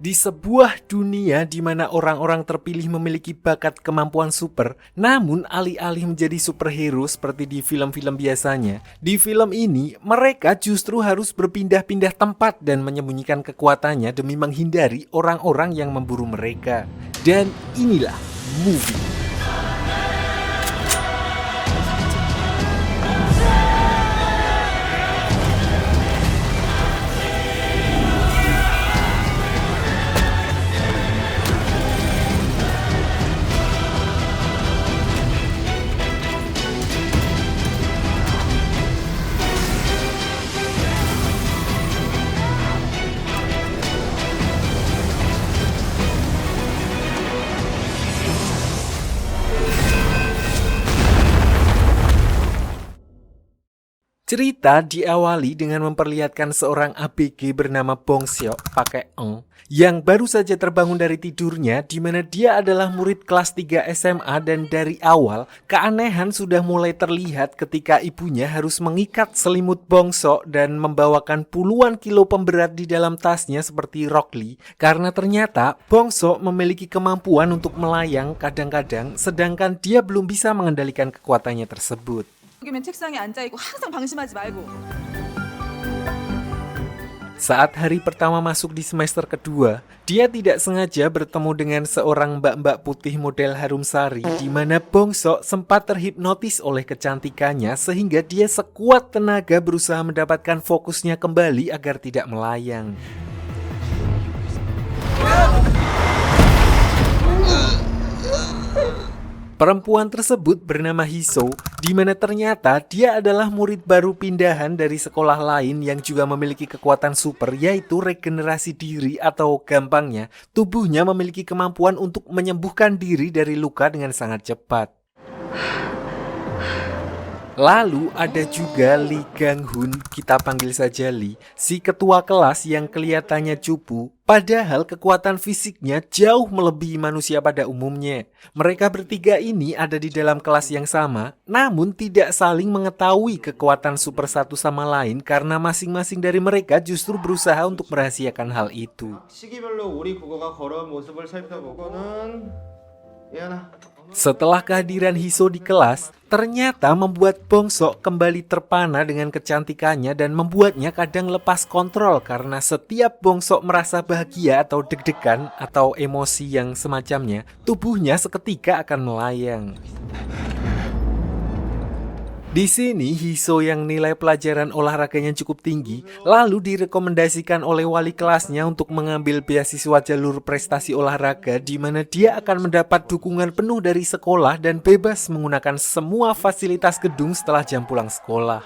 Di sebuah dunia di mana orang-orang terpilih memiliki bakat kemampuan super, namun alih-alih menjadi superhero seperti di film-film biasanya, di film ini mereka justru harus berpindah-pindah tempat dan menyembunyikan kekuatannya demi menghindari orang-orang yang memburu mereka. Dan inilah movie. Cerita diawali dengan memperlihatkan seorang ABG bernama Bongseok pakai eng yang baru saja terbangun dari tidurnya, di mana dia adalah murid kelas 3 SMA dan dari awal keanehan sudah mulai terlihat ketika ibunya harus mengikat selimut Bongseok dan membawakan puluhan kilo pemberat di dalam tasnya seperti Rock Lee, karena ternyata Bongseok memiliki kemampuan untuk melayang kadang-kadang sedangkan dia belum bisa mengendalikan kekuatannya tersebut. 여기면 책상에 앉아있고 항상 방심하지 말고. Saat hari pertama masuk di semester kedua, dia tidak sengaja bertemu dengan seorang mbak-mbak putih model harum sari, di mana Bongseok sempat terhipnotis oleh kecantikannya sehingga dia sekuat tenaga berusaha mendapatkan fokusnya kembali agar tidak melayang. Perempuan tersebut bernama Hiso, di mana ternyata dia adalah murid baru pindahan dari sekolah lain yang juga memiliki kekuatan super, yaitu regenerasi diri atau gampangnya tubuhnya memiliki kemampuan untuk menyembuhkan diri dari luka dengan sangat cepat. Lalu ada juga Lee Gang-hun, kita panggil saja Lee, si ketua kelas yang kelihatannya cupu, padahal kekuatan fisiknya jauh melebihi manusia pada umumnya. Mereka bertiga ini ada di dalam kelas yang sama, namun tidak saling mengetahui kekuatan super satu sama lain karena masing-masing dari mereka justru berusaha untuk merahasiakan hal itu. 시기별로 우리 국어가 걸어온 모습을 살펴보고는 예나. Setelah kehadiran Hiso di kelas, ternyata membuat Bongseok kembali terpana dengan kecantikannya dan membuatnya kadang lepas kontrol karena setiap Bongseok merasa bahagia atau deg-degan atau emosi yang semacamnya, tubuhnya seketika akan melayang. Di sini Hiso yang nilai pelajaran olahraganya cukup tinggi, lalu direkomendasikan oleh wali kelasnya untuk mengambil beasiswa jalur prestasi olahraga, di mana dia akan mendapat dukungan penuh dari sekolah dan bebas menggunakan semua fasilitas gedung setelah jam pulang sekolah.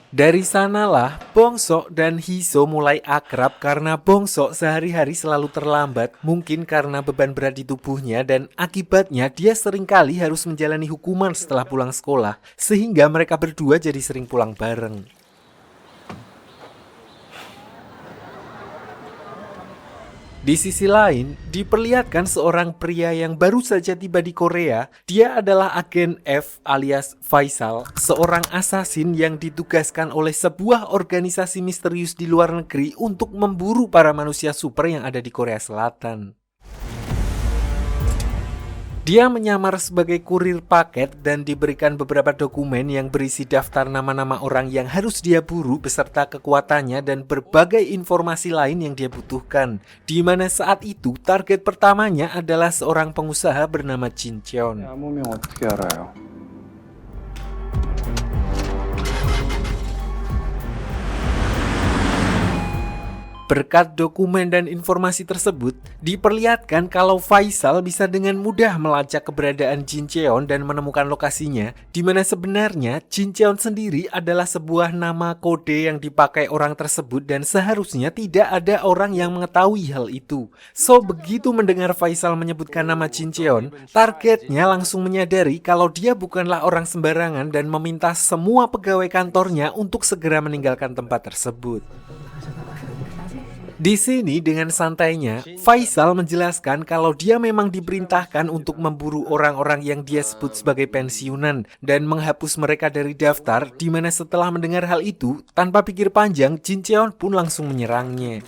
Dari sanalah Bongseok dan Hiso mulai akrab karena Bongseok sehari-hari selalu terlambat, mungkin karena beban berat di tubuhnya dan akibatnya dia seringkali harus menjalani hukuman setelah pulang sekolah, sehingga mereka berdua jadi sering pulang bareng. Di sisi lain, diperlihatkan seorang pria yang baru saja tiba di Korea. Dia adalah agen F alias Faisal, seorang asasin yang ditugaskan oleh sebuah organisasi misterius di luar negeri untuk memburu para manusia super yang ada di Korea Selatan. Dia menyamar sebagai kurir paket dan diberikan beberapa dokumen yang berisi daftar nama-nama orang yang harus dia buru beserta kekuatannya dan berbagai informasi lain yang dia butuhkan. Di mana saat itu target pertamanya adalah seorang pengusaha bernama Jin Cheon. 아무명 어떻게 알아요? Berkat dokumen dan informasi tersebut, diperlihatkan kalau Faisal bisa dengan mudah melacak keberadaan Jin Cheon dan menemukan lokasinya, di mana sebenarnya Jin Cheon sendiri adalah sebuah nama kode yang dipakai orang tersebut dan seharusnya tidak ada orang yang mengetahui hal itu. So, begitu mendengar Faisal menyebutkan nama Jin Cheon, targetnya langsung menyadari kalau dia bukanlah orang sembarangan dan meminta semua pegawai kantornya untuk segera meninggalkan tempat tersebut. Di sini dengan santainya, Faisal menjelaskan kalau dia memang diperintahkan untuk memburu orang-orang yang dia sebut sebagai pensiunan dan menghapus mereka dari daftar, di mana setelah mendengar hal itu, tanpa pikir panjang, Jin Cheon pun langsung menyerangnya.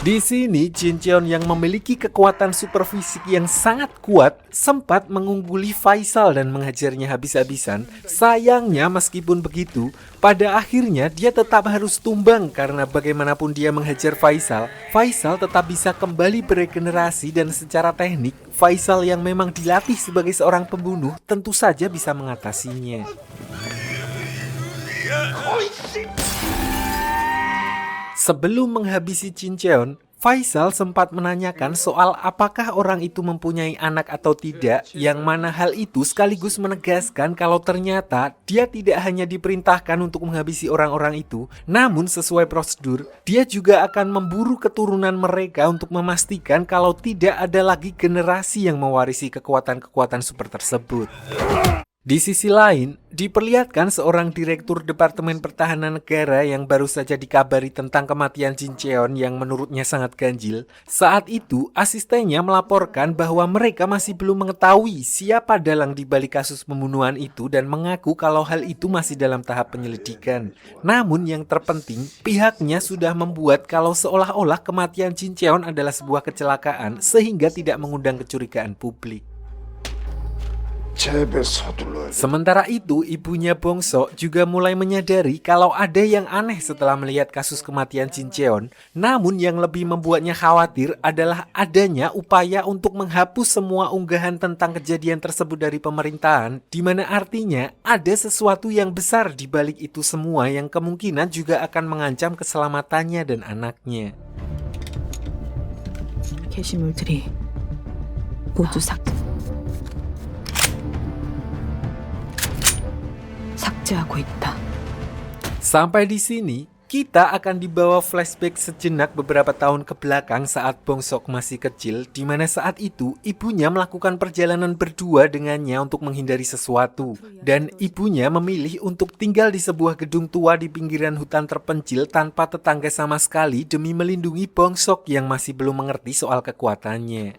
Di sini, Jin Cheon yang memiliki kekuatan super fisik yang sangat kuat sempat mengungguli Faisal dan menghajarnya habis-habisan. Sayangnya meskipun begitu, pada akhirnya dia tetap harus tumbang karena bagaimanapun dia menghajar Faisal, Faisal tetap bisa kembali beregenerasi dan secara teknik, Faisal yang memang dilatih sebagai seorang pembunuh tentu saja bisa mengatasinya. Sebelum menghabisi Jin Cheon, Faisal sempat menanyakan soal apakah orang itu mempunyai anak atau tidak, yang mana hal itu sekaligus menegaskan kalau ternyata dia tidak hanya diperintahkan untuk menghabisi orang-orang itu, namun sesuai prosedur, dia juga akan memburu keturunan mereka untuk memastikan kalau tidak ada lagi generasi yang mewarisi kekuatan-kekuatan super tersebut. Di sisi lain, diperlihatkan seorang direktur Departemen Pertahanan Negara yang baru saja dikabari tentang kematian Jin Cheon yang menurutnya sangat ganjil. Saat itu, asistennya melaporkan bahwa mereka masih belum mengetahui siapa dalang di balik kasus pembunuhan itu dan mengaku kalau hal itu masih dalam tahap penyelidikan. Namun yang terpenting, pihaknya sudah membuat kalau seolah-olah kematian Jin Cheon adalah sebuah kecelakaan sehingga tidak mengundang kecurigaan publik. Sementara itu, ibunya Bongso juga mulai menyadari kalau ada yang aneh setelah melihat kasus kematian Jin Cheon. Namun yang lebih membuatnya khawatir adalah adanya upaya untuk menghapus semua unggahan tentang kejadian tersebut dari pemerintahan, di mana artinya ada sesuatu yang besar di balik itu semua yang kemungkinan juga akan mengancam keselamatannya dan anaknya. 게시물들이 모두 삭제하고 있다. Sampai di sini, kita akan dibawa flashback sejenak beberapa tahun ke belakang saat Bongsok masih kecil, di mana saat itu ibunya melakukan perjalanan berdua dengannya untuk menghindari sesuatu. Dan ibunya memilih untuk tinggal di sebuah gedung tua di pinggiran hutan terpencil tanpa tetangga sama sekali demi melindungi Bongsok yang masih belum mengerti soal kekuatannya.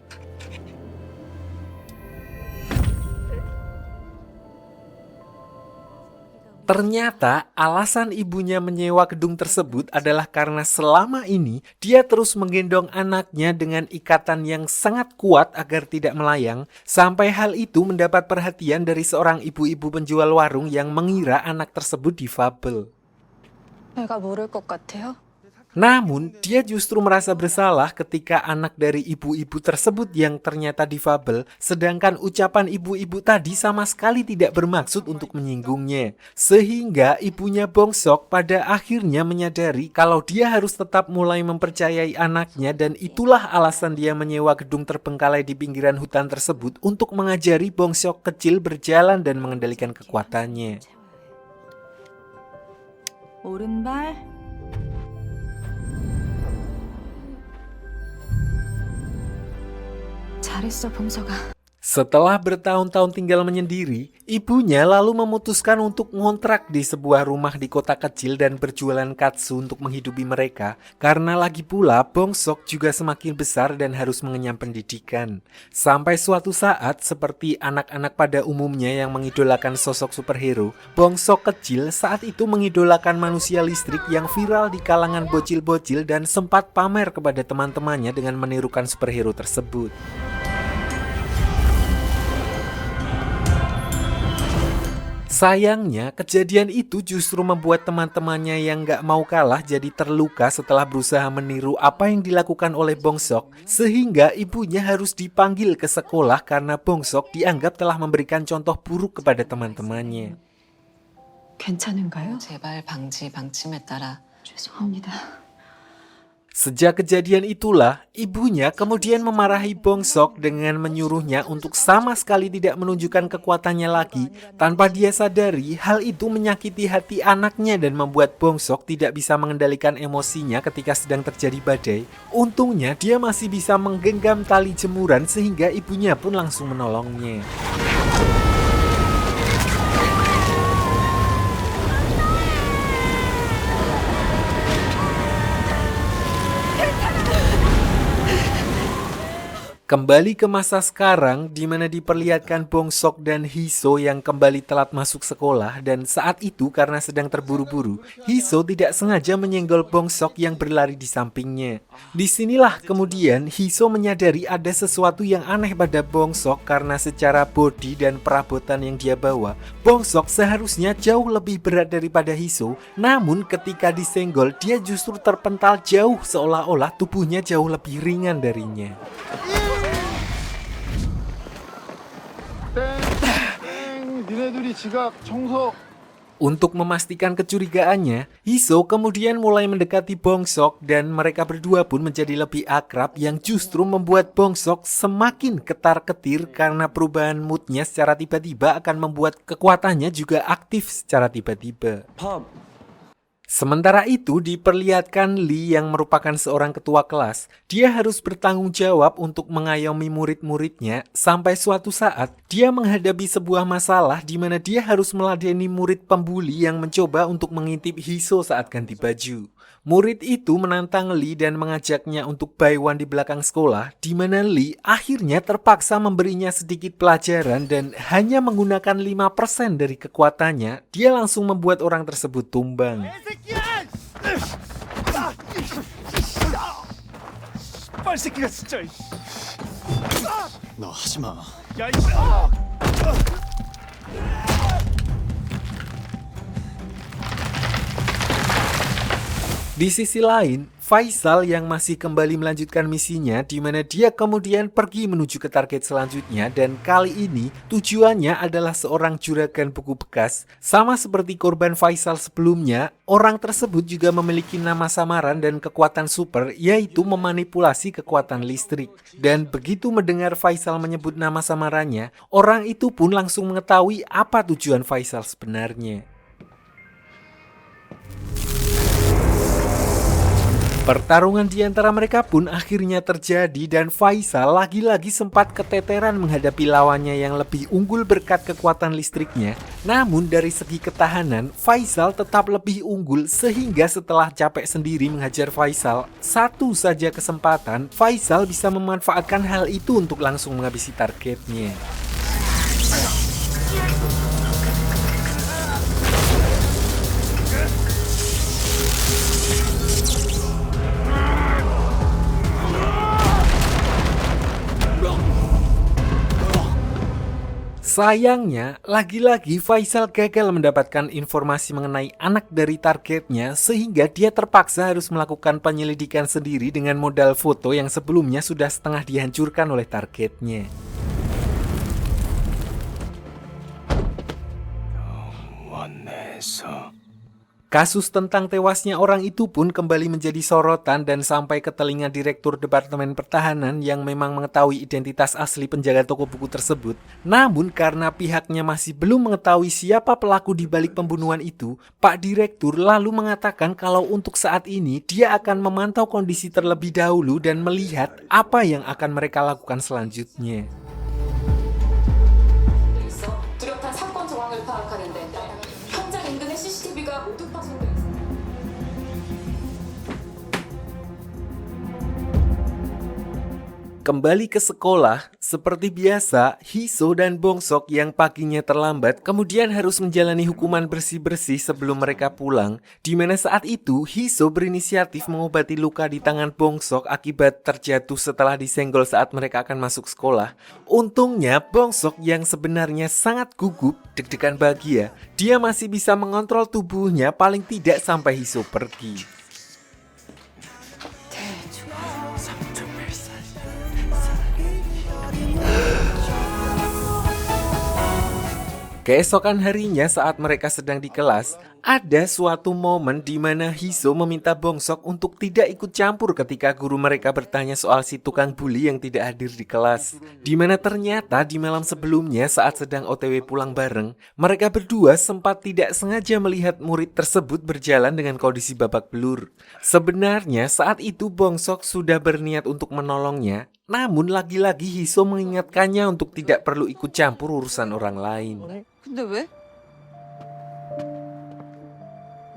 Ternyata alasan ibunya menyewa gedung tersebut adalah karena selama ini dia terus menggendong anaknya dengan ikatan yang sangat kuat agar tidak melayang, sampai hal itu mendapat perhatian dari seorang ibu-ibu penjual warung yang mengira anak tersebut difabel. 내가 모를 것 같아요? Namun, dia justru merasa bersalah ketika anak dari ibu-ibu tersebut yang ternyata difabel, sedangkan ucapan ibu-ibu tadi sama sekali tidak bermaksud untuk menyinggungnya. Sehingga ibunya Bongsok pada akhirnya menyadari kalau dia harus tetap mulai mempercayai anaknya, dan itulah alasan dia menyewa gedung terbengkalai di pinggiran hutan tersebut untuk mengajari Bongsok kecil berjalan dan mengendalikan kekuatannya. 오른발 잘했어, 봉서가. Setelah bertahun-tahun tinggal menyendiri, ibunya lalu memutuskan untuk ngontrak di sebuah rumah di kota kecil dan berjualan katsu untuk menghidupi mereka, karena lagi pula Bongsok juga semakin besar dan harus mengenyam pendidikan. Sampai suatu saat, seperti anak-anak pada umumnya yang mengidolakan sosok superhero, Bongsok kecil saat itu mengidolakan manusia listrik yang viral di kalangan bocil-bocil dan sempat pamer kepada teman-temannya dengan menirukan superhero tersebut. Sayangnya, kejadian itu justru membuat teman-temannya yang gak mau kalah jadi terluka setelah berusaha meniru apa yang dilakukan oleh Bongsok, sehingga ibunya harus dipanggil ke sekolah karena Bongsok dianggap telah memberikan contoh buruk kepada teman-temannya. 괜찮은가요? 재발 방지 방침에 따라 죄송합니다. Sejak kejadian itulah, ibunya kemudian memarahi Bongsok dengan menyuruhnya untuk sama sekali tidak menunjukkan kekuatannya lagi. Tanpa dia sadari, hal itu menyakiti hati anaknya dan membuat Bongsok tidak bisa mengendalikan emosinya ketika sedang terjadi badai. Untungnya, dia masih bisa menggenggam tali jemuran sehingga ibunya pun langsung menolongnya. Kembali ke masa sekarang, di mana diperlihatkan Bong Sok dan Hiso yang kembali telat masuk sekolah, dan saat itu karena sedang terburu-buru, Hiso tidak sengaja menyenggol Bong Sok yang berlari di sampingnya. Disinilah kemudian Hiso menyadari ada sesuatu yang aneh pada Bong Sok karena secara bodi dan perabotan yang dia bawa, Bong Sok seharusnya jauh lebih berat daripada Hiso, namun ketika disenggol dia justru terpental jauh seolah-olah tubuhnya jauh lebih ringan darinya. 니네들이 지갑 청소. Untuk memastikan kecurigaannya, Hiso kemudian mulai mendekati Bong Sok dan mereka berdua pun menjadi lebih akrab yang justru membuat Bong Sok semakin ketar-ketir karena perubahan moodnya secara tiba-tiba akan membuat kekuatannya juga aktif secara tiba-tiba. Sementara itu diperlihatkan Lee yang merupakan seorang ketua kelas, dia harus bertanggung jawab untuk mengayomi murid-muridnya sampai suatu saat dia menghadapi sebuah masalah di mana dia harus meladeni murid pembuli yang mencoba untuk mengintip Hiso saat ganti baju. Murid itu menantang Lee dan mengajaknya untuk buy one di belakang sekolah, di mana Lee akhirnya terpaksa memberinya sedikit pelajaran dan hanya menggunakan 5% dari kekuatannya, dia langsung membuat orang tersebut tumbang. 너 하지마. Di sisi lain, Faisal yang masih kembali melanjutkan misinya di mana dia kemudian pergi menuju ke target selanjutnya dan kali ini tujuannya adalah seorang juragan buku bekas. Sama seperti korban Faisal sebelumnya, orang tersebut juga memiliki nama samaran dan kekuatan super yaitu memanipulasi kekuatan listrik. Dan begitu mendengar Faisal menyebut nama samarannya, orang itu pun langsung mengetahui apa tujuan Faisal sebenarnya. Pertarungan di antara mereka pun akhirnya terjadi dan Faisal lagi-lagi sempat keteteran menghadapi lawannya yang lebih unggul berkat kekuatan listriknya. Namun dari segi ketahanan, Faisal tetap lebih unggul sehingga setelah capek sendiri menghajar Faisal, satu saja kesempatan Faisal bisa memanfaatkan hal itu untuk langsung menghabisi targetnya. Sayangnya, lagi-lagi Faisal gagal mendapatkan informasi mengenai anak dari targetnya sehingga dia terpaksa harus melakukan penyelidikan sendiri dengan modal foto yang sebelumnya sudah setengah dihancurkan oleh targetnya. Kasus tentang tewasnya orang itu pun kembali menjadi sorotan dan sampai ke telinga Direktur Departemen Pertahanan yang memang mengetahui identitas asli penjaga toko buku tersebut. Namun karena pihaknya masih belum mengetahui siapa pelaku di balik pembunuhan itu, Pak Direktur lalu mengatakan kalau untuk saat ini dia akan memantau kondisi terlebih dahulu dan melihat apa yang akan mereka lakukan selanjutnya. 뚜렷한 사건 정황을 파악하는데 현장 인근의 CCTV가 모두 파손돼 있습니다. Kembali ke sekolah, seperti biasa, Hiso dan Bong Sok yang paginya terlambat kemudian harus menjalani hukuman bersih-bersih sebelum mereka pulang, di mana saat itu Hiso berinisiatif mengobati luka di tangan Bong Sok akibat terjatuh setelah disenggol saat mereka akan masuk sekolah. Untungnya Bong Sok yang sebenarnya sangat gugup, deg-degan bahagia, dia masih bisa mengontrol tubuhnya paling tidak sampai Hiso pergi. Keesokan harinya saat mereka sedang di kelas, ada suatu momen di mana Hiso meminta Bong Sok untuk tidak ikut campur ketika guru mereka bertanya soal si tukang bully yang tidak hadir di kelas. Di mana ternyata di malam sebelumnya saat sedang OTW pulang bareng, mereka berdua sempat tidak sengaja melihat murid tersebut berjalan dengan kondisi babak belur. Sebenarnya saat itu Bong Sok sudah berniat untuk menolongnya, namun lagi-lagi Hiso mengingatkannya untuk tidak perlu ikut campur urusan orang lain. 근데 왜?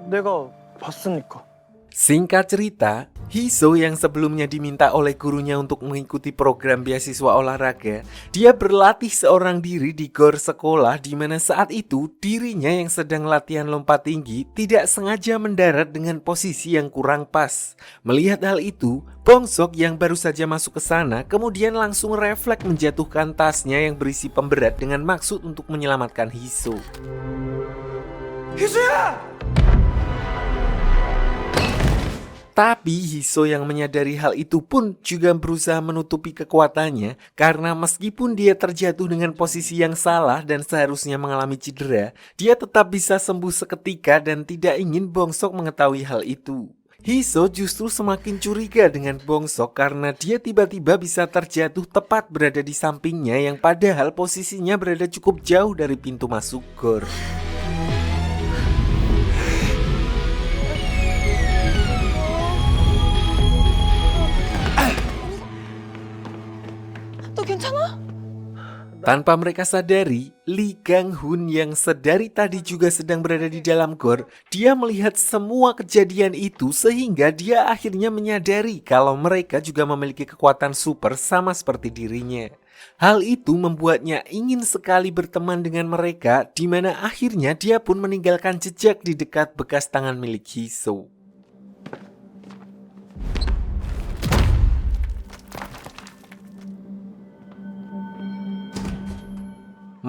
내가 봤으니까. Singkat cerita, Hiso yang sebelumnya diminta oleh gurunya untuk mengikuti program beasiswa olahraga, dia berlatih seorang diri di gor sekolah di mana saat itu dirinya yang sedang latihan lompat tinggi tidak sengaja mendarat dengan posisi yang kurang pas. Melihat hal itu, Bongsok yang baru saja masuk ke sana kemudian langsung refleks menjatuhkan tasnya yang berisi pemberat dengan maksud untuk menyelamatkan Hiso. Tapi Hiso yang menyadari hal itu pun juga berusaha menutupi kekuatannya karena meskipun dia terjatuh dengan posisi yang salah dan seharusnya mengalami cedera, dia tetap bisa sembuh seketika dan tidak ingin Bongsok mengetahui hal itu. Hiso justru semakin curiga dengan Bongsok karena dia tiba-tiba bisa terjatuh tepat berada di sampingnya yang padahal posisinya berada cukup jauh dari pintu masuk gor. 너 괜찮아? Tanpa mereka sadari, Lee Gang-hun yang sedari tadi juga sedang berada di dalam gor, dia melihat semua kejadian itu sehingga dia akhirnya menyadari kalau mereka juga memiliki kekuatan super sama seperti dirinya. Hal itu membuatnya ingin sekali berteman dengan mereka, di mana akhirnya dia pun meninggalkan jejak di dekat bekas tangan milik Hiso.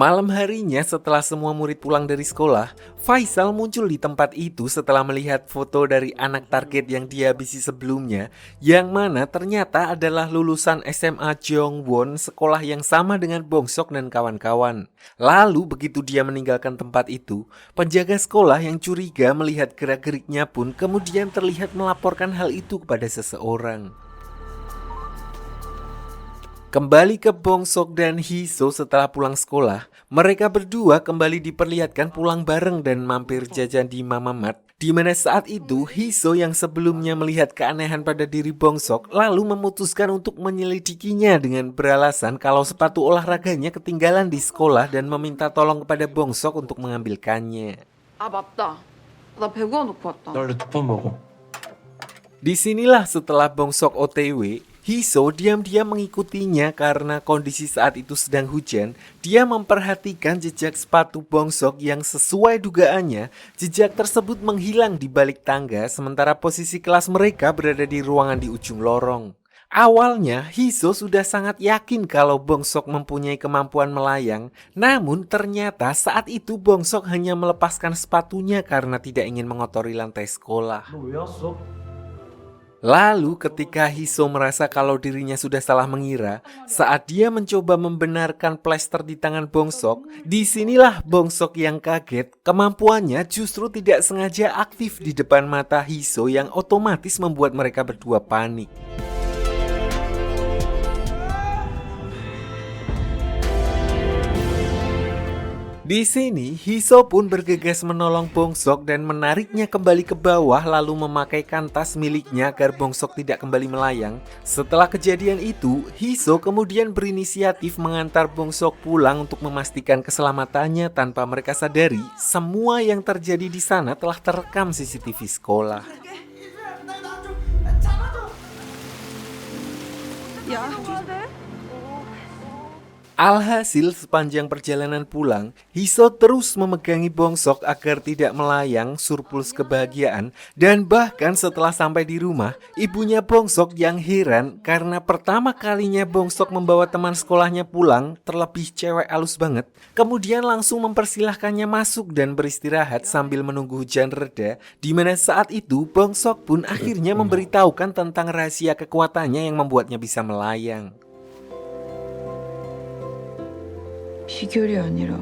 Malam harinya setelah semua murid pulang dari sekolah, Faisal muncul di tempat itu setelah melihat foto dari anak target yang dihabisi sebelumnya, yang mana ternyata adalah lulusan SMA Jeongwon, sekolah yang sama dengan Bongsok dan kawan-kawan. Lalu begitu dia meninggalkan tempat itu, penjaga sekolah yang curiga melihat gerak-geriknya pun kemudian terlihat melaporkan hal itu kepada seseorang. Kembali ke Bongsok dan Hiso setelah pulang sekolah, mereka berdua kembali diperlihatkan pulang bareng dan mampir jajan di Mama Mart, di mana saat itu Hiso yang sebelumnya melihat keanehan pada diri Bongsok lalu memutuskan untuk menyelidikinya dengan beralasan kalau sepatu olahraganya ketinggalan di sekolah dan meminta tolong kepada Bongsok untuk mengambilkannya. 아 맞다. 나 배구화 놓고 왔다. 나 원래 2번 먹어. Disinilah setelah Bongsok OTW, Hiso diam-diam mengikutinya karena kondisi saat itu sedang hujan. Dia memperhatikan jejak sepatu Bongsok yang sesuai dugaannya, jejak tersebut menghilang di balik tangga sementara posisi kelas mereka berada di ruangan di ujung lorong. Awalnya Hiso sudah sangat yakin kalau Bongsok mempunyai kemampuan melayang, namun ternyata saat itu Bongsok hanya melepaskan sepatunya karena tidak ingin mengotori lantai sekolah. Lalu ketika Hiso merasa kalau dirinya sudah salah mengira, saat dia mencoba membenarkan plester di tangan Bongsok, disinilah Bongsok yang kaget. Kemampuannya justru tidak sengaja aktif di depan mata Hiso yang otomatis membuat mereka berdua panik. Di sini, Hiso pun bergegas menolong Bongsok dan menariknya kembali ke bawah lalu memakaikan tas miliknya agar Bongsok tidak kembali melayang. Setelah kejadian itu, Hiso kemudian berinisiatif mengantar Bongsok pulang untuk memastikan keselamatannya tanpa mereka sadari semua yang terjadi di sana telah terekam CCTV sekolah. 야, Alhasil sepanjang perjalanan pulang, Hiso terus memegangi Bongsok agar tidak melayang surplus kebahagiaan. Dan bahkan setelah sampai di rumah, ibunya Bongsok yang heran karena pertama kalinya Bongsok membawa teman sekolahnya pulang, terlebih cewek halus banget, kemudian langsung mempersilahkannya masuk dan beristirahat sambil menunggu hujan reda, di mana saat itu Bongsok pun akhirnya memberitahukan tentang rahasia kekuatannya yang membuatnya bisa melayang. 비결이 아니라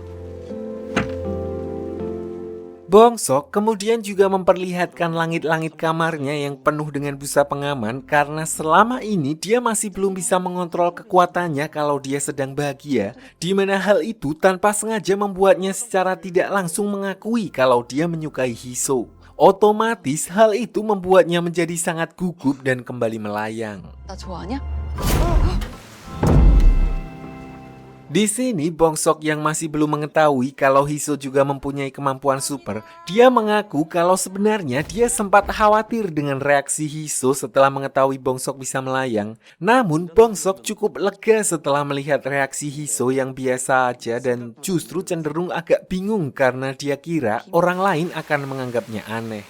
Bongsok kemudian juga memperlihatkan langit-langit kamarnya yang penuh dengan busa pengaman karena selama ini dia masih belum bisa mengontrol kekuatannya kalau dia sedang bahagia, di mana hal itu tanpa sengaja membuatnya secara tidak langsung mengakui kalau dia menyukai Hiso. Otomatis hal itu membuatnya menjadi sangat gugup dan kembali melayang. 나 좋아하냐? Di sini Bongsok yang masih belum mengetahui kalau Hiso juga mempunyai kemampuan super, dia mengaku kalau sebenarnya dia sempat khawatir dengan reaksi Hiso setelah mengetahui Bongsok bisa melayang. Namun Bongsok cukup lega setelah melihat reaksi Hiso yang biasa aja dan justru cenderung agak bingung karena dia kira orang lain akan menganggapnya aneh.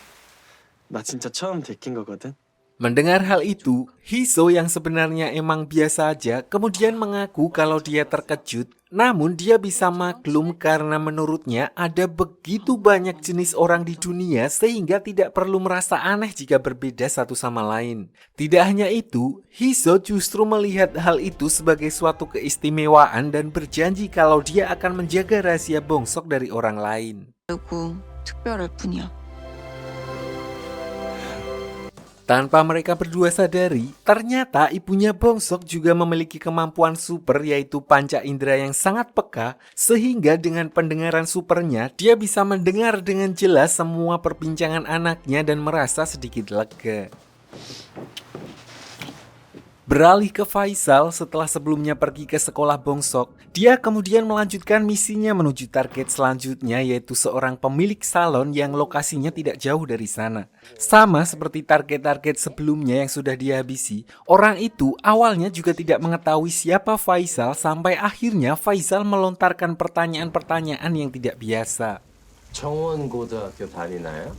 나 진짜 처음 데낀 거거든. Mendengar hal itu, Hiso yang sebenarnya emang biasa aja kemudian mengaku kalau dia terkejut. Namun dia bisa maklum karena menurutnya ada begitu banyak jenis orang di dunia sehingga tidak perlu merasa aneh jika berbeda satu sama lain. Tidak hanya itu, Hiso justru melihat hal itu sebagai suatu keistimewaan dan berjanji kalau dia akan menjaga rahasia Bongsok dari orang lain. 그리고 특별할 뿐이야. Tanpa mereka berdua sadari, ternyata ibunya Bongsok juga memiliki kemampuan super yaitu panca indera yang sangat peka, sehingga dengan pendengaran supernya, dia bisa mendengar dengan jelas semua perbincangan anaknya dan merasa sedikit lega. Beralih ke Faisal setelah sebelumnya pergi ke sekolah Bongsok, dia kemudian melanjutkan misinya menuju target selanjutnya yaitu seorang pemilik salon yang lokasinya tidak jauh dari sana. Sama seperti target-target sebelumnya yang sudah dia habisi, orang itu awalnya juga tidak mengetahui siapa Faisal sampai akhirnya Faisal melontarkan pertanyaan-pertanyaan yang tidak biasa. 정원고등학교 다니나요?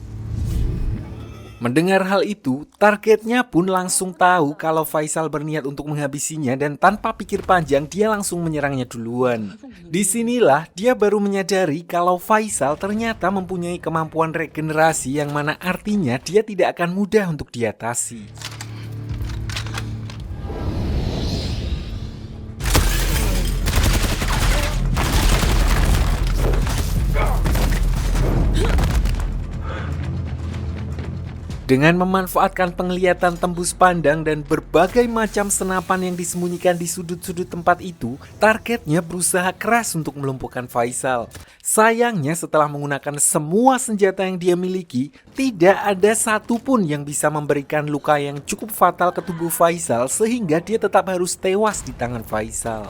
Mendengar hal itu, targetnya pun langsung tahu kalau Faisal berniat untuk menghabisinya dan tanpa pikir panjang dia langsung menyerangnya duluan. Disinilah dia baru menyadari kalau Faisal ternyata mempunyai kemampuan regenerasi yang mana artinya dia tidak akan mudah untuk diatasi. Dengan memanfaatkan penglihatan tembus pandang dan berbagai macam senapan yang disembunyikan di sudut-sudut tempat itu, targetnya berusaha keras untuk melumpuhkan Faisal. Sayangnya setelah menggunakan semua senjata yang dia miliki, tidak ada satupun yang bisa memberikan luka yang cukup fatal ke tubuh Faisal sehingga dia tetap harus tewas di tangan Faisal.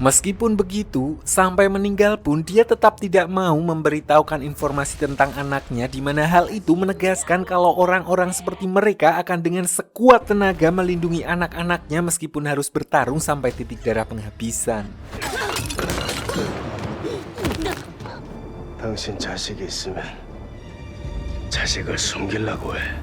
Meskipun begitu, sampai meninggal pun dia tetap tidak mau memberitahukan informasi tentang anaknya, di mana hal itu menegaskan kalau orang-orang seperti mereka akan dengan sekuat tenaga melindungi anak-anaknya meskipun harus bertarung sampai titik darah penghabisan. 당신 자식이 있으면 자식을 숨기려고 해.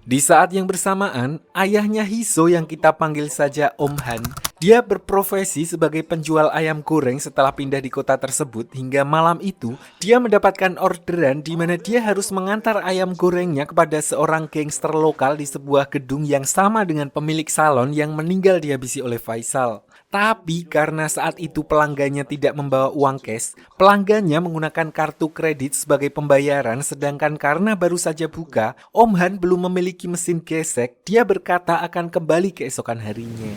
Di saat yang bersamaan, ayahnya Hiso yang kita panggil saja Om Han, dia berprofesi sebagai penjual ayam goreng setelah pindah di kota tersebut hingga malam itu dia mendapatkan orderan di mana dia harus mengantar ayam gorengnya kepada seorang gangster lokal di sebuah gedung yang sama dengan pemilik salon yang meninggal dihabisi oleh Faisal. Tapi karena saat itu pelanggannya tidak membawa uang cash, pelanggannya menggunakan kartu kredit sebagai pembayaran, sedangkan karena baru saja buka, Om Han belum memiliki mesin gesek, dia berkata akan kembali keesokan harinya.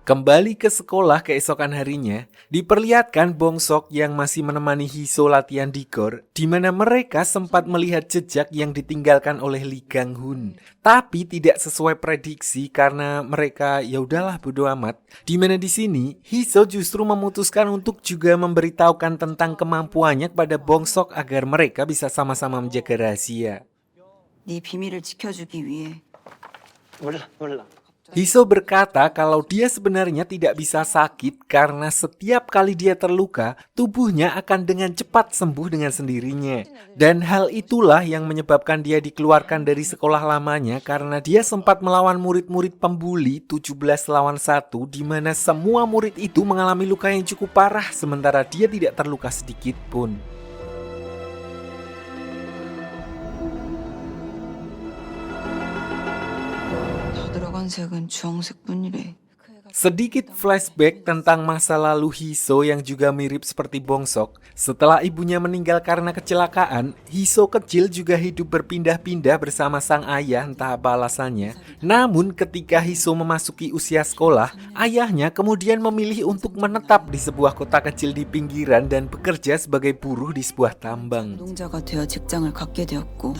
Kembali ke sekolah keesokan harinya, diperlihatkan Bongsok yang masih menemani Hiso latihan di gor, di mana mereka sempat melihat jejak yang ditinggalkan oleh Lee Gang Hun. Tapi tidak sesuai prediksi karena mereka ya udahlah bodo amat. Di mana di sini Hiso justru memutuskan untuk juga memberitahukan tentang kemampuannya kepada Bongsok agar mereka bisa sama-sama menjaga rahasia. 네 비밀을 지켜주기 위해 몰라. Hiso berkata kalau dia sebenarnya tidak bisa sakit karena setiap kali dia terluka, tubuhnya akan dengan cepat sembuh dengan sendirinya. Dan hal itulah yang menyebabkan dia dikeluarkan dari sekolah lamanya karena dia sempat melawan murid-murid pembuli 17 lawan 1 di mana semua murid itu mengalami luka yang cukup parah sementara dia tidak terluka sedikit pun. 더 들어간 색은 주황색뿐이래. Sedikit flashback tentang masa lalu Hiso yang juga mirip seperti Bongsok. Setelah ibunya meninggal karena kecelakaan, Hiso kecil juga hidup berpindah-pindah bersama sang ayah, entah apa alasannya. Namun ketika Hiso memasuki usia sekolah, ayahnya kemudian memilih untuk menetap di sebuah kota kecil di pinggiran dan bekerja sebagai buruh di sebuah tambang. 노동자가 되어 직장을 갖게 되었고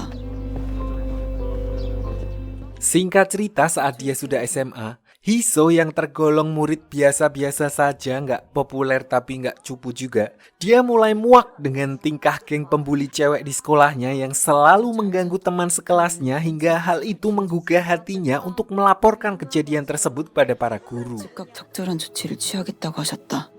Singkat cerita, saat dia sudah SMA, Hiso yang tergolong murid biasa-biasa saja, nggak populer tapi nggak cupu juga, dia mulai muak dengan tingkah geng pembuli cewek di sekolahnya yang selalu mengganggu teman sekelasnya hingga hal itu menggugah hatinya untuk melaporkan kejadian tersebut pada para guru. 즉각 적절한 조치를 취하겠다고 하셨다.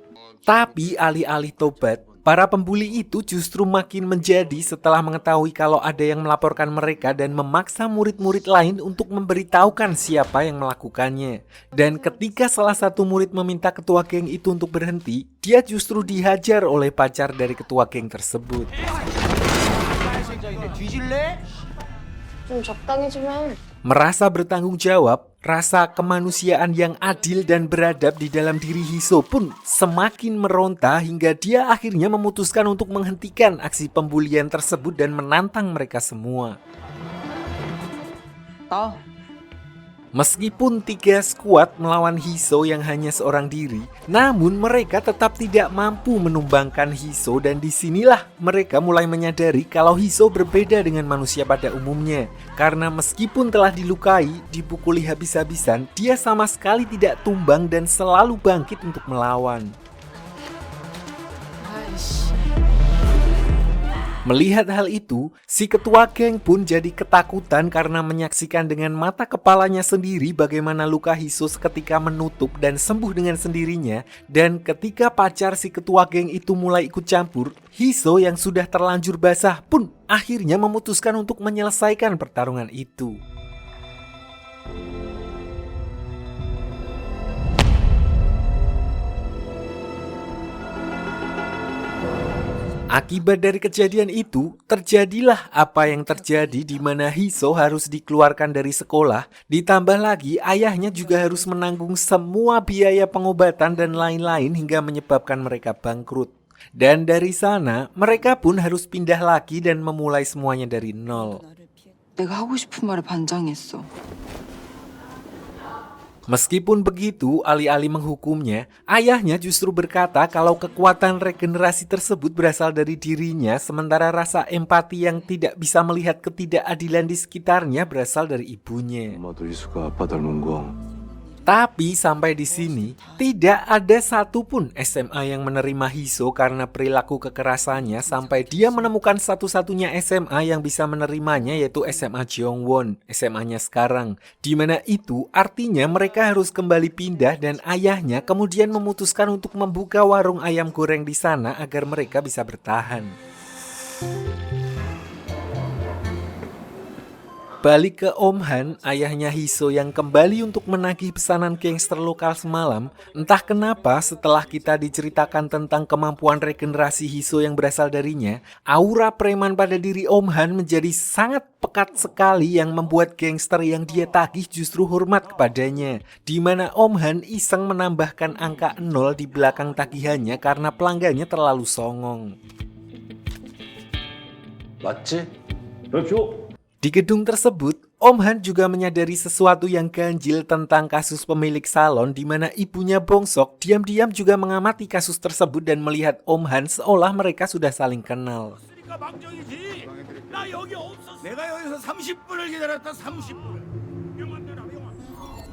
Tapi alih-alih tobat, para pembuli itu justru makin menjadi setelah mengetahui kalau ada yang melaporkan mereka dan memaksa murid-murid lain untuk memberitahukan siapa yang melakukannya. Dan ketika salah satu murid meminta ketua geng itu untuk berhenti, dia justru dihajar oleh pacar dari ketua geng tersebut. 좀 적당히 좀 해. Merasa bertanggung jawab, rasa kemanusiaan yang adil dan beradab di dalam diri Hiso pun semakin meronta hingga dia akhirnya memutuskan untuk menghentikan aksi pembulian tersebut dan menantang mereka semua. Meskipun 3 skuad melawan Hiso yang hanya seorang diri, namun mereka tetap tidak mampu menumbangkan Hiso dan disinilah mereka mulai menyadari kalau Hiso berbeda dengan manusia pada umumnya. Karena meskipun telah dilukai, dipukuli habis-habisan, dia sama sekali tidak tumbang dan selalu bangkit untuk melawan. Melihat hal itu, si ketua geng pun jadi ketakutan karena menyaksikan dengan mata kepalanya sendiri bagaimana luka Hiso seketika menutup dan sembuh dengan sendirinya. Dan ketika pacar si ketua geng itu mulai ikut campur, Hiso yang sudah terlanjur basah pun akhirnya memutuskan untuk menyelesaikan pertarungan itu. Akibat dari kejadian itu, terjadilah apa yang terjadi di mana Hiso harus dikeluarkan dari sekolah, ditambah lagi ayahnya juga harus menanggung semua biaya pengobatan dan lain-lain hingga menyebabkan mereka bangkrut. Dan dari sana, mereka pun harus pindah lagi dan memulai semuanya dari nol. 내가 하고 싶은 말에 반장했어. Meskipun begitu, alih-alih menghukumnya, ayahnya justru berkata kalau kekuatan regenerasi tersebut berasal dari dirinya, sementara rasa empati yang tidak bisa melihat ketidakadilan di sekitarnya berasal dari ibunya. 엄마도 이수가 아빠 닮은 거 Tapi sampai di sini, tidak ada satupun SMA yang menerima Hiso karena perilaku kekerasannya sampai dia menemukan satu-satunya SMA yang bisa menerimanya, yaitu SMA Jeongwon, SMA-nya sekarang. Di mana itu artinya mereka harus kembali pindah dan ayahnya kemudian memutuskan untuk membuka warung ayam goreng di sana agar mereka bisa bertahan. Balik ke Om Han, ayahnya Hiso yang kembali untuk menagih pesanan gangster lokal semalam. Entah kenapa setelah kita diceritakan tentang kemampuan regenerasi Hiso yang berasal darinya, aura preman pada diri Om Han menjadi sangat pekat sekali yang membuat gangster yang dia tagih justru hormat kepadanya. Di mana Om Han iseng menambahkan angka 0 di belakang tagihannya karena pelanggannya terlalu songong. 맞지? Di gedung tersebut, Om Han juga menyadari sesuatu yang ganjil tentang kasus pemilik salon di mana ibunya Bongsok diam-diam juga mengamati kasus tersebut dan melihat Om Han seolah mereka sudah saling kenal.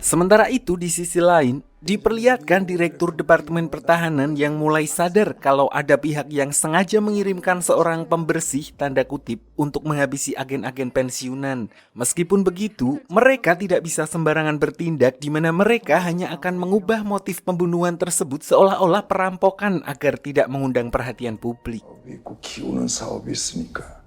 Sementara itu di sisi lain, diperlihatkan Direktur Departemen Pertahanan yang mulai sadar kalau ada pihak yang sengaja mengirimkan seorang pembersih tanda kutip untuk menghabisi agen-agen pensiunan. Meskipun begitu, mereka tidak bisa sembarangan bertindak di mana mereka hanya akan mengubah motif pembunuhan tersebut seolah-olah perampokan agar tidak mengundang perhatian publik. 있고 키우는 사업이 있으니까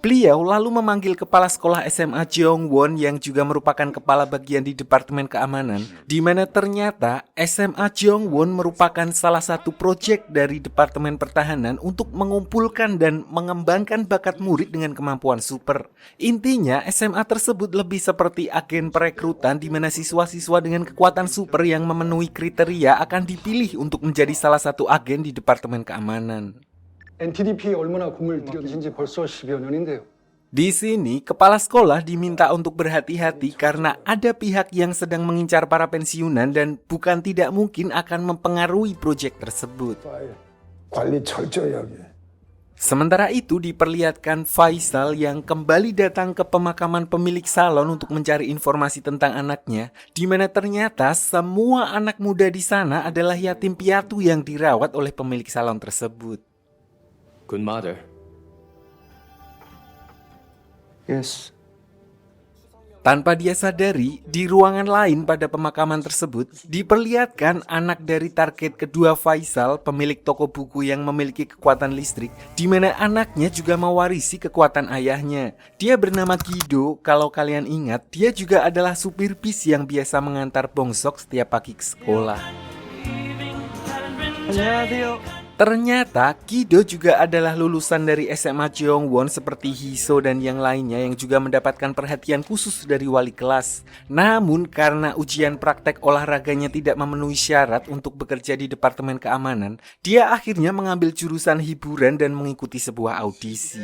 Beliau lalu memanggil kepala sekolah SMA Jeongwon yang juga merupakan kepala bagian di Departemen Keamanan, di mana ternyata SMA Jeongwon merupakan salah satu proyek dari Departemen Pertahanan untuk mengumpulkan dan mengembangkan bakat murid dengan kemampuan super. Intinya, SMA tersebut lebih seperti agen perekrutan di mana siswa-siswa dengan kekuatan super yang memenuhi kriteria akan dipilih untuk menjadi salah satu agen di Departemen Keamanan. NTDP에 얼마나 공을 들여주신지 벌써 10여 년인데요. Di sini, kepala sekolah diminta untuk berhati-hati karena ada pihak yang sedang mengincar para pensiunan dan bukan tidak mungkin akan mempengaruhi proyek tersebut. 관리 철저히 하게. Sementara itu diperlihatkan Faisal yang kembali datang ke pemakaman pemilik salon untuk mencari informasi tentang anaknya, di mana ternyata semua anak muda di sana adalah yatim piatu yang dirawat oleh pemilik salon tersebut. Good mother. Yes. Tanpa dia sadari, di ruangan lain pada pemakaman tersebut diperlihatkan anak dari target kedua Faisal, pemilik toko buku yang memiliki kekuatan listrik, di mana anaknya juga mewarisi kekuatan ayahnya. Dia bernama Gido, kalau kalian ingat, dia juga adalah supir bis yang biasa mengantar Bongsok setiap pagi ke sekolah. Ternyata Gido juga adalah lulusan dari SMA Jeongwon seperti Hiso dan yang lainnya yang juga mendapatkan perhatian khusus dari wali kelas. Namun karena ujian praktek olahraganya tidak memenuhi syarat untuk bekerja di Departemen Keamanan, dia akhirnya mengambil jurusan hiburan dan mengikuti sebuah audisi.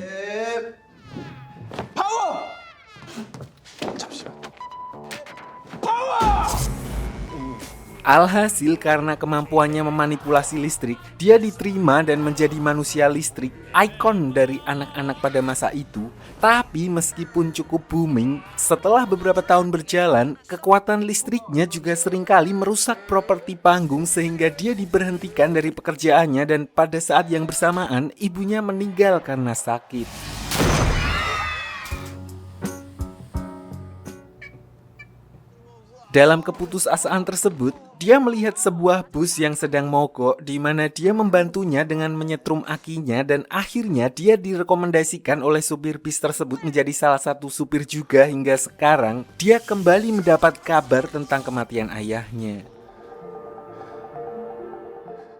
Alhasil karena kemampuannya memanipulasi listrik, dia diterima dan menjadi manusia listrik, ikon dari anak-anak pada masa itu. Tapi meskipun cukup booming, setelah beberapa tahun berjalan, kekuatan listriknya juga seringkali merusak properti panggung sehingga dia diberhentikan dari pekerjaannya dan pada saat yang bersamaan ibunya meninggal karena sakit. Dalam keputusasaan tersebut, dia melihat sebuah bus yang sedang mogok di mana dia membantunya dengan menyetrum akinya dan akhirnya dia direkomendasikan oleh supir bis tersebut menjadi salah satu supir juga hingga sekarang dia kembali mendapat kabar tentang kematian ayahnya.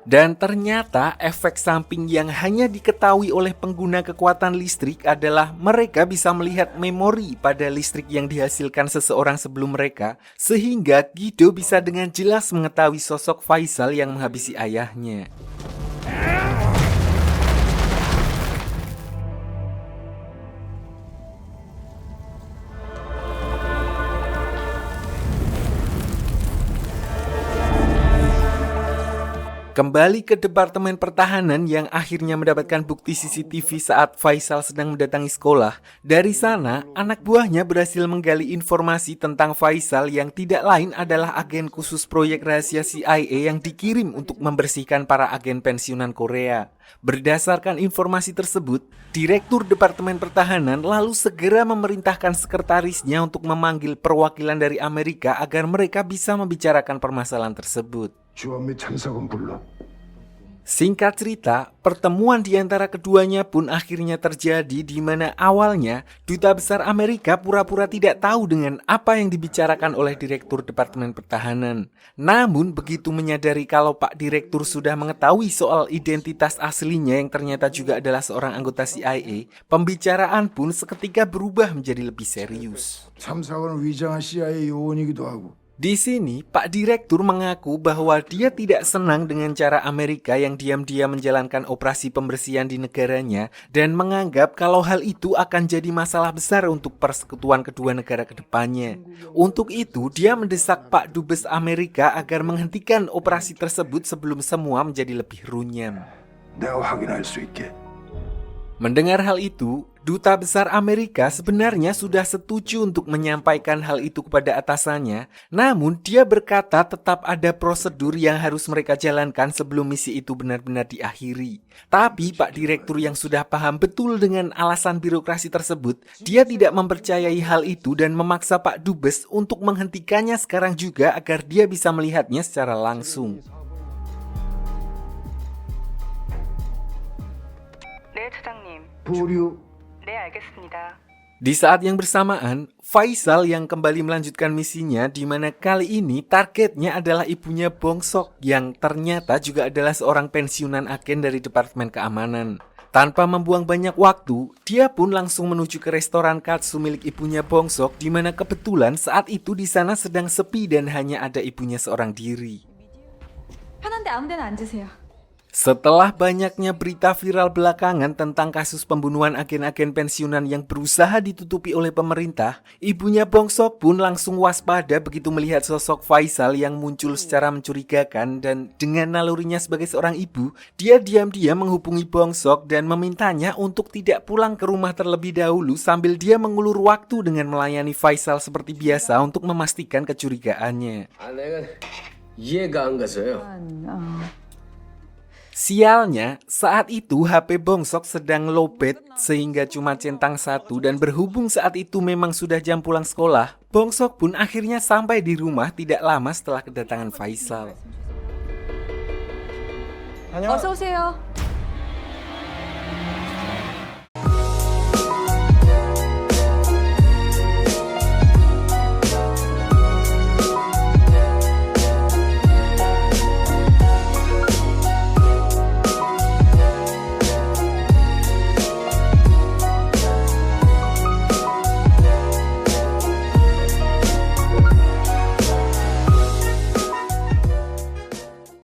Dan ternyata efek samping yang hanya diketahui oleh pengguna kekuatan listrik adalah mereka bisa melihat memori pada listrik yang dihasilkan seseorang sebelum mereka, sehingga Gido bisa dengan jelas mengetahui sosok Faisal yang menghabisi ayahnya. Kembali ke Departemen Pertahanan yang akhirnya mendapatkan bukti CCTV saat Faisal sedang mendatangi sekolah. Dari sana, anak buahnya berhasil menggali informasi tentang Faisal yang tidak lain adalah agen khusus proyek rahasia CIA yang dikirim untuk membersihkan para agen pensiunan Korea. Berdasarkan informasi tersebut, Direktur Departemen Pertahanan lalu segera memerintahkan sekretarisnya untuk memanggil perwakilan dari Amerika agar mereka bisa membicarakan permasalahan tersebut. Singkat cerita, pertemuan di antara keduanya pun akhirnya terjadi di mana awalnya Duta Besar Amerika pura-pura tidak tahu dengan apa yang dibicarakan oleh Direktur Departemen Pertahanan. Namun begitu menyadari kalau Pak Direktur sudah mengetahui soal identitas aslinya yang ternyata juga adalah seorang anggota CIA, pembicaraan pun seketika berubah menjadi lebih serius. 참사관을 위장한 CIA 요원이기도 하고. Di sini, Pak Direktur mengaku bahwa dia tidak senang dengan cara Amerika yang diam-diam menjalankan operasi pembersihan di negaranya dan menganggap kalau hal itu akan jadi masalah besar untuk persekutuan kedua negara ke depannya. Untuk itu, dia mendesak Pak Dubes Amerika agar menghentikan operasi tersebut sebelum semua menjadi lebih runyam. 내가 확인할 수 있게. Mendengar hal itu, Duta Besar Amerika sebenarnya sudah setuju untuk menyampaikan hal itu kepada atasannya, namun dia berkata tetap ada prosedur yang harus mereka jalankan sebelum misi itu benar-benar diakhiri. Tapi Pak Direktur yang sudah paham betul dengan alasan birokrasi tersebut, dia tidak mempercayai hal itu dan memaksa Pak Dubes untuk menghentikannya sekarang juga agar dia bisa melihatnya secara langsung. 보류 네, 알겠습니다. Di saat yang bersamaan, Faisal yang kembali melanjutkan misinya di mana kali ini targetnya adalah ibunya Bongsok yang ternyata juga adalah seorang pensiunan agen dari Departemen Keamanan. Tanpa membuang banyak waktu, dia pun langsung menuju ke restoran katsu milik ibunya Bongsok di mana kebetulan saat itu di sana sedang sepi dan hanya ada ibunya seorang diri. 편한데 아무 데나 앉으세요. Setelah banyaknya berita viral belakangan tentang kasus pembunuhan agen-agen pensiunan yang berusaha ditutupi oleh pemerintah, ibunya Bongsok pun langsung waspada begitu melihat sosok Faisal yang muncul secara mencurigakan dan dengan nalurinya sebagai seorang ibu, dia diam-diam menghubungi Bongsok dan memintanya untuk tidak pulang ke rumah terlebih dahulu sambil dia mengulur waktu dengan melayani Faisal seperti biasa untuk memastikan kecurigaannya. 내가 이해가 안 가서요. Sialnya, saat itu HP Bongsok sedang lowbat sehingga cuma centang satu dan berhubung saat itu memang sudah jam pulang sekolah, Bongsok pun akhirnya sampai di rumah tidak lama setelah kedatangan Faisal. 어서 오세요.